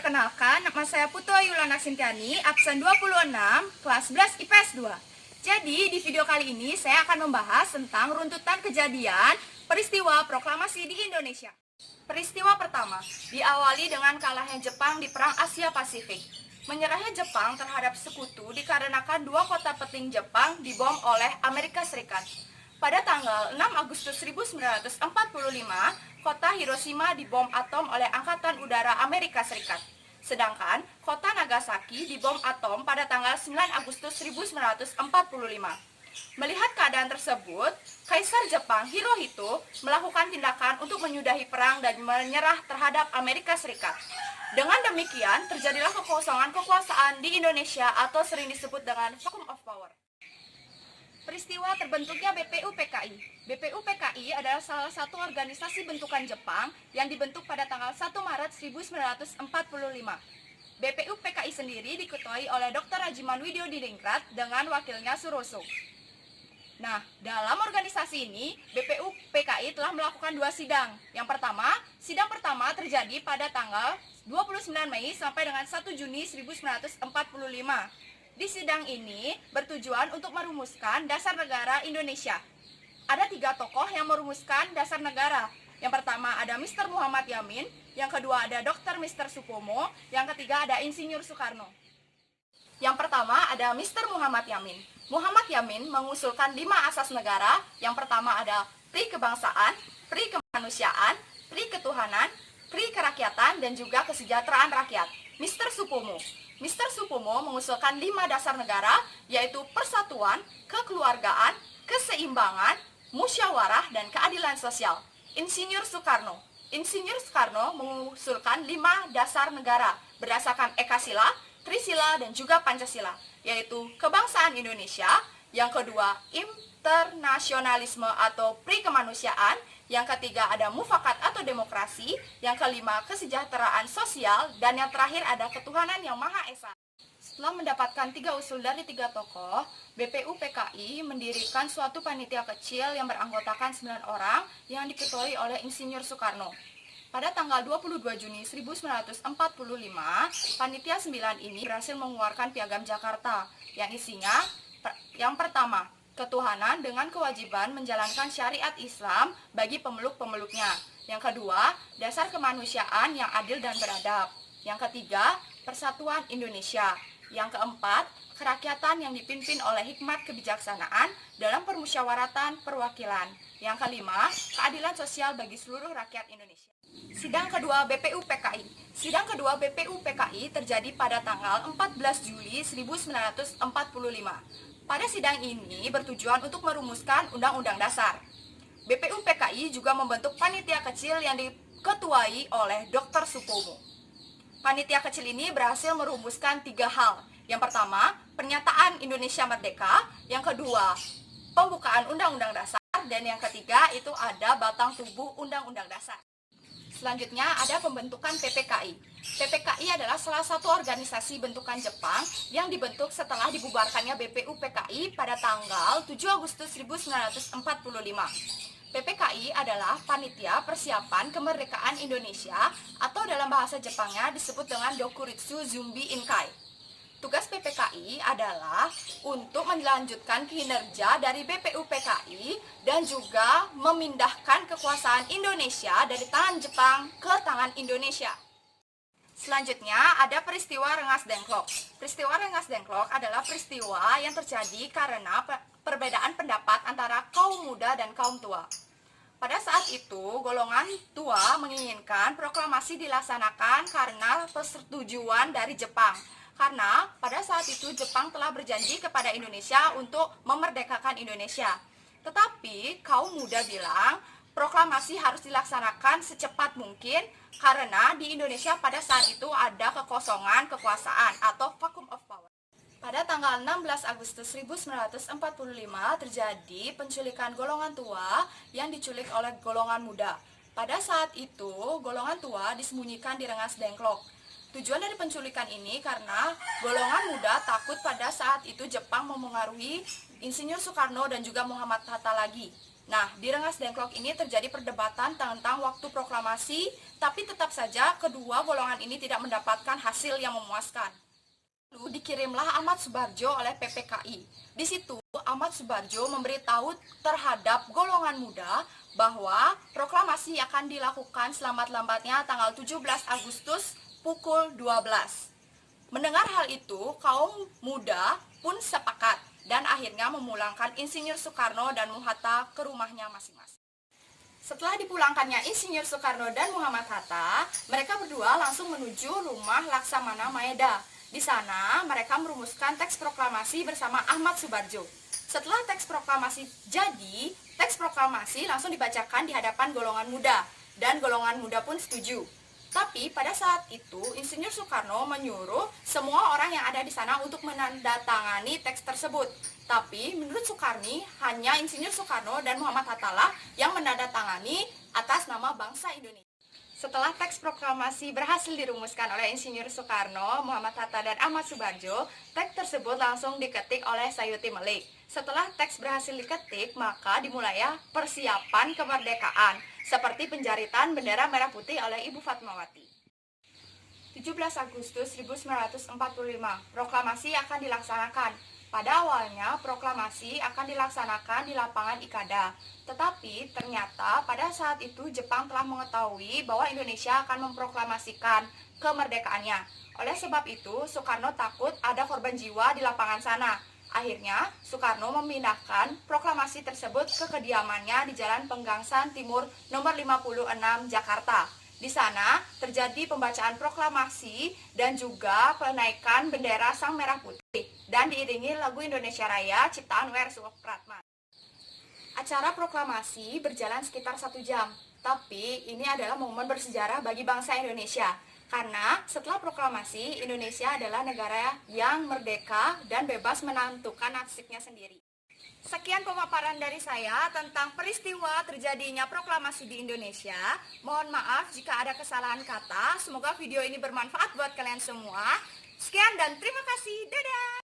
Perkenalkan, nama saya Putu Yulana Sintiani, absen 26, kelas 11 IPS 2. Jadi, di video kali ini saya akan membahas tentang runtutan kejadian peristiwa proklamasi di Indonesia. Peristiwa pertama, diawali dengan kalahnya Jepang di Perang Asia Pasifik. Menyerahnya Jepang terhadap sekutu dikarenakan dua kota penting Jepang dibom oleh Amerika Serikat. Pada tanggal 6 Agustus 1945, kota Hiroshima dibom atom oleh Angkatan Udara Amerika Serikat. Sedangkan kota Nagasaki dibom atom pada tanggal 9 Agustus 1945. Melihat keadaan tersebut, Kaisar Jepang Hirohito melakukan tindakan untuk menyudahi perang dan menyerah terhadap Amerika Serikat. Dengan demikian, terjadilah kekosongan kekuasaan di Indonesia atau sering disebut dengan vacuum of power. Peristiwa terbentuknya BPUPKI. BPUPKI adalah salah satu organisasi bentukan Jepang yang dibentuk pada tanggal 1 Maret 1945. BPUPKI sendiri diketuai oleh Dr. Rajiman Widyodiningrat dengan wakilnya Suroso. Nah, dalam organisasi ini, BPUPKI telah melakukan dua sidang. Yang pertama, sidang pertama terjadi pada tanggal 29 Mei sampai dengan 1 Juni 1945. Di sidang ini bertujuan untuk merumuskan dasar negara Indonesia. Ada 3 tokoh yang merumuskan dasar negara. Yang pertama ada Mr. Muhammad Yamin, yang kedua ada Dr. Mr. Supomo, yang ketiga ada Insinyur Soekarno. Yang pertama ada Mr. Muhammad Yamin. Muhammad Yamin mengusulkan 5 asas negara. Yang pertama ada pri kebangsaan, pri kemanusiaan, pri ketuhanan, pri kerakyatan, dan juga kesejahteraan rakyat. Mr. Supomo mengusulkan 5 dasar negara, yaitu persatuan, kekeluargaan, keseimbangan, musyawarah, dan keadilan sosial. Insinyur Soekarno mengusulkan 5 dasar negara berdasarkan Ekasila, Trisila, dan juga Pancasila, yaitu kebangsaan Indonesia, yang kedua internasionalisme atau pri kemanusiaan, yang ketiga ada mufakat atau demokrasi, yang kelima kesejahteraan sosial, dan yang terakhir ada ketuhanan yang Maha Esa. Setelah mendapatkan 3 usul dari 3 tokoh, BPUPKI mendirikan suatu panitia kecil yang beranggotakan 9 orang yang diketuai oleh Insinyur Soekarno. Pada tanggal 22 Juni 1945, panitia 9 ini berhasil mengeluarkan Piagam Jakarta yang isinya yang pertama, ketuhanan dengan kewajiban menjalankan syariat Islam bagi pemeluk-pemeluknya. Yang kedua, dasar kemanusiaan yang adil dan beradab. Yang ketiga, persatuan Indonesia. Yang keempat, kerakyatan yang dipimpin oleh hikmat kebijaksanaan dalam permusyawaratan perwakilan. Yang kelima, keadilan sosial bagi seluruh rakyat Indonesia. Sidang kedua BPUPKI. Sidang kedua BPUPKI terjadi pada tanggal 14 Juli 1945. Pada sidang ini bertujuan untuk merumuskan Undang-Undang Dasar. BPUPKI juga membentuk panitia kecil yang diketuai oleh Dr. Supomo. Panitia kecil ini berhasil merumuskan 3 hal. Yang pertama, pernyataan Indonesia Merdeka. Yang kedua, pembukaan Undang-Undang Dasar. Dan yang ketiga itu ada batang tubuh Undang-Undang Dasar. Selanjutnya ada pembentukan PPKI. PPKI adalah salah satu organisasi bentukan Jepang yang dibentuk setelah dibubarkannya BPUPKI pada tanggal 7 Agustus 1945. PPKI adalah Panitia Persiapan Kemerdekaan Indonesia atau dalam bahasa Jepangnya disebut dengan Dokuritsu Zumbi Inkai. Tugas PPKI adalah untuk melanjutkan kinerja dari BPUPKI dan juga memindahkan kekuasaan Indonesia dari tangan Jepang ke tangan Indonesia. Selanjutnya ada peristiwa Rengas Dengklok. Peristiwa Rengas Dengklok adalah peristiwa yang terjadi karena perbedaan pendapat antara kaum muda dan kaum tua. Pada saat itu, golongan tua menginginkan proklamasi dilaksanakan karena persetujuan dari Jepang. Karena pada saat itu Jepang telah berjanji kepada Indonesia untuk memerdekakan Indonesia. Tetapi kaum muda bilang proklamasi harus dilaksanakan secepat mungkin karena di Indonesia pada saat itu ada kekosongan kekuasaan atau vacuum of power. Pada tanggal 16 Agustus 1945 terjadi penculikan golongan tua yang diculik oleh golongan muda. Pada saat itu golongan tua disembunyikan di Rengas Dengklok. Tujuan dari penculikan ini karena golongan muda takut pada saat itu Jepang memengaruhi Insinyur Soekarno dan juga Muhammad Hatta lagi. Nah, di Rengas Dengklok ini terjadi perdebatan tentang waktu proklamasi, tapi tetap saja kedua golongan ini tidak mendapatkan hasil yang memuaskan. Lalu dikirimlah Ahmad Subarjo oleh PPKI. Di situ Ahmad Subarjo memberitahu terhadap golongan muda bahwa proklamasi akan dilakukan selambat-lambatnya tanggal 17 Agustus pukul 12. Mendengar hal itu, kaum muda pun sepakat dan akhirnya memulangkan Insinyur Soekarno dan Muhammad Hatta ke rumahnya masing-masing. Setelah dipulangkannya Insinyur Soekarno dan Muhammad Hatta, mereka berdua langsung menuju rumah Laksamana Maeda. Di sana, mereka merumuskan teks proklamasi bersama Ahmad Subarjo. Setelah teks proklamasi jadi, teks proklamasi langsung dibacakan di hadapan golongan muda, dan golongan muda pun setuju. Tapi pada saat itu, Insinyur Soekarno menyuruh semua orang yang ada di sana untuk menandatangani teks tersebut. Tapi menurut Soekarni, hanya Insinyur Soekarno dan Muhammad Hatta lah yang menandatangani atas nama bangsa Indonesia. Setelah teks proklamasi berhasil dirumuskan oleh Insinyur Soekarno, Muhammad Hatta, dan Ahmad Subarjo, teks tersebut langsung diketik oleh Sayuti Melik. Setelah teks berhasil diketik, maka dimulailah persiapan kemerdekaan, seperti penjaritan bendera merah putih oleh Ibu Fatmawati. 17 Agustus 1945, proklamasi akan dilaksanakan. Pada awalnya, proklamasi akan dilaksanakan di lapangan Ikada. Tetapi ternyata pada saat itu Jepang telah mengetahui bahwa Indonesia akan memproklamasikan kemerdekaannya. Oleh sebab itu, Soekarno takut ada korban jiwa di lapangan sana. Akhirnya, Soekarno memindahkan proklamasi tersebut ke kediamannya di Jalan Penggangsan Timur nomor 56 Jakarta. Di sana terjadi pembacaan proklamasi dan juga penaikan bendera Sang Merah Putih dan diiringi lagu Indonesia Raya ciptaan W.R. Supratman. Acara proklamasi berjalan sekitar 1 jam, tapi ini adalah momen bersejarah bagi bangsa Indonesia. Karena setelah proklamasi, Indonesia adalah negara yang merdeka dan bebas menentukan nasibnya sendiri. Sekian pemaparan dari saya tentang peristiwa terjadinya proklamasi di Indonesia. Mohon maaf jika ada kesalahan kata. Semoga video ini bermanfaat buat kalian semua. Sekian dan terima kasih. Dadah!